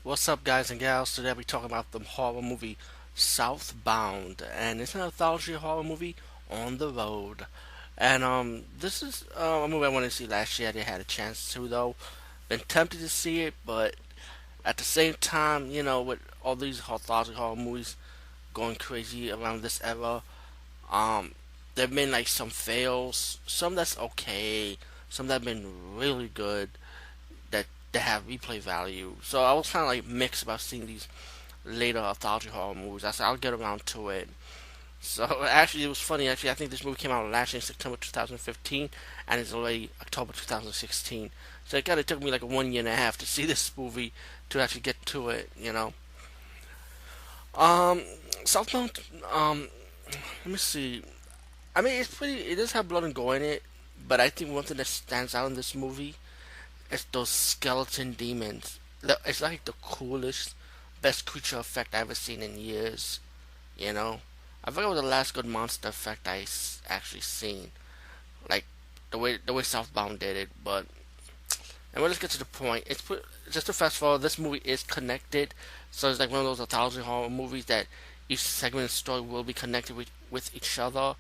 What's up, guys and gals? Today we're talking about the horror movie Southbound, and it's an anthology horror movie on the road. And this is a movie I wanted to see last year. I didn't had a chance to though. Been tempted to see it, but at the same time, with all these anthology horror movies going crazy around this era, um, there've been like some fails, some that's okay, some that have been really good that have replay value. So I was kind of like mixed about seeing these later anthology horror movies. I said I'll get around to it. So actually, it was funny. Actually, I think this movie came out last year in September 2015, and it's already October 2016. So it kind of took me like 1 year and a half to see this movie to actually get to it. Um, Southbound. Let me see. I mean, it's pretty. It does have blood and gore in it, but I think one thing that stands out in this movie is those skeleton demons. It's like the coolest, best creature effect I've ever seen in years. You know, I forgot what the last good monster effect actually seen. Like the way Southbound did it, but and let's get to the point. Just to fast forward. This movie is connected, so it's like one of those anthology horror movies that each segment of story will be connected with each other.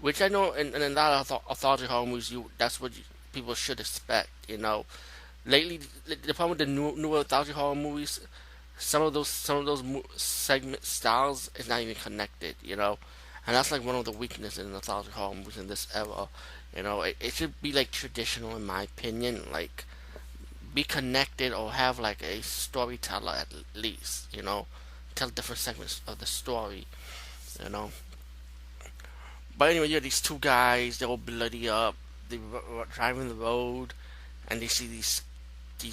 Which I know in a lot of anthology horror movies, that's what people should expect. Lately, the problem with the newer anthology horror movies, some of those segment styles is not even connected. And that's like one of the weaknesses in anthology horror movies in this era. It should be like traditional in my opinion, like be connected or have like a storyteller at least. Tell different segments of the story. You know. But anyway, you have these two guys. They're all bloody up. They driving the road, and they see these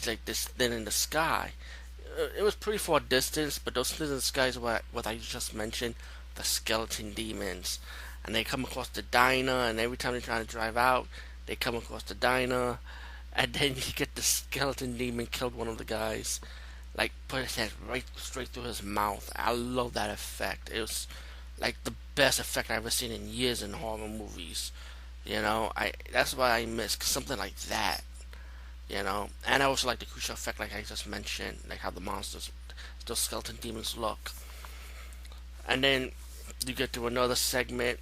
like this thing in the sky. It was pretty far distance, but those things in the sky is what I just mentioned, the skeleton demons. And they come across the diner, and every time they're trying to drive out, they come across the diner, and then you get the skeleton demon killed one of the guys, like put his head right straight through his mouth. I love that effect. It was like the best effect I've ever seen in years in horror movies. I that's why I miss something like that. And I also like the crucial effect, like I just mentioned, like how the monsters, those skeleton demons look. And then you get to another segment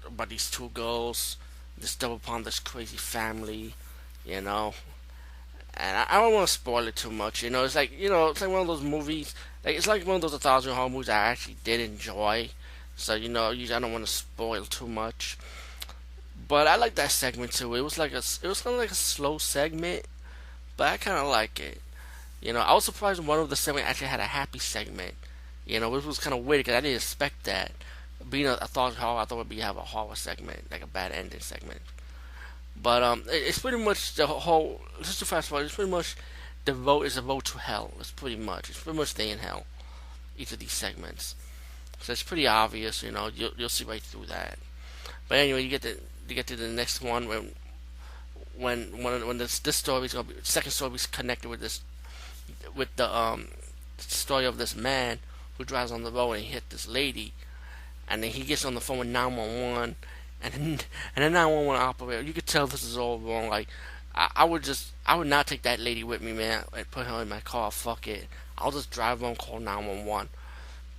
about these two girls, they stumble upon this crazy family, you know. And I don't want to spoil it too much, It's like, it's like one of those movies, like it's like one of those 1,000 horror movies I actually did enjoy. So usually I don't want to spoil too much. But I like that segment too. It was kind of like a slow segment, but I kind of like it. I was surprised one of the segment actually had a happy segment. Which was kind of weird because I didn't expect that. Being a thought horror, I thought it would be have a horror segment, like a bad ending segment. But it's pretty much the whole. Just to fast forward, it's pretty much the road is a road to hell. It's pretty much they in hell. Each of these segments, so it's pretty obvious. You'll see right through that. But anyway, you get to the next one when this story is gonna be second story is connected with the story of this man who drives on the road and he hit this lady, and then he gets on the phone with 911, and then, and the 911 operator, you could tell this is all wrong. Like I would not take that lady with me, man, and put her in my car. Fuck it, I'll just drive home, call 911.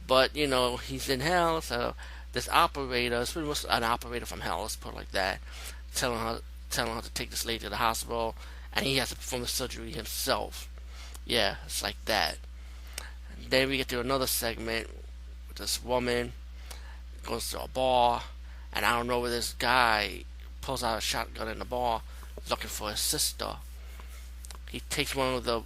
But he's in hell, so this operator is pretty much an operator from hell. Let's put it like that, telling her telling her to take this lady to the hospital, and he has to perform the surgery himself. Yeah, it's like that. And then we get to another segment with this woman goes to a bar, and I don't know where this guy pulls out a shotgun in the bar looking for his sister. He takes one of the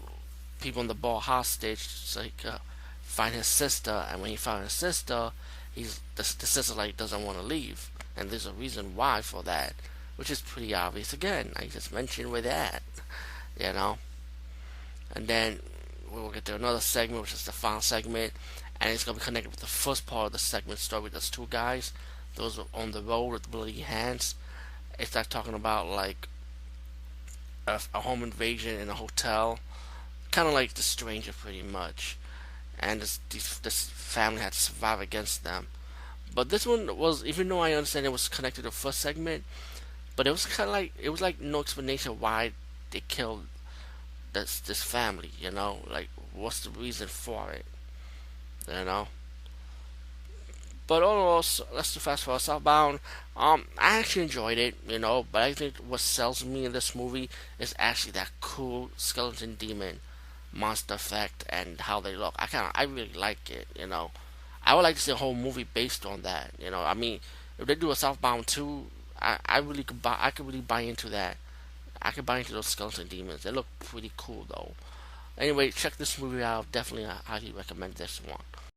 people in the bar hostage so he could find his sister, and when he found his sister, the sister like doesn't want to leave, and there's a reason why for that, which is pretty obvious. Again, I just mentioned with that, you know. And then we'll get to another segment, which is the final segment, and it's gonna be connected with the first part of the segment story with those two guys, those on the road with bloody hands. It's like talking about like a home invasion in a hotel, kind of like The Stranger, pretty much. And this family had to survive against them. But this one was, even though I understand it was connected to the first segment, but it was kind of like it was like no explanation why they killed this family. Like what's the reason for it? You know. But overall, let's do fast forward. Southbound. I actually enjoyed it, but I think what sells me in this movie is actually that cool skeleton demon monster effect and how they look. I really like it. I would like to see a whole movie based on that. I mean, if they do a Southbound 2, I really could buy. I could really buy into that. I could buy into those skeleton demons. They look pretty cool though. Anyway, check this movie out. Definitely, I highly recommend this one.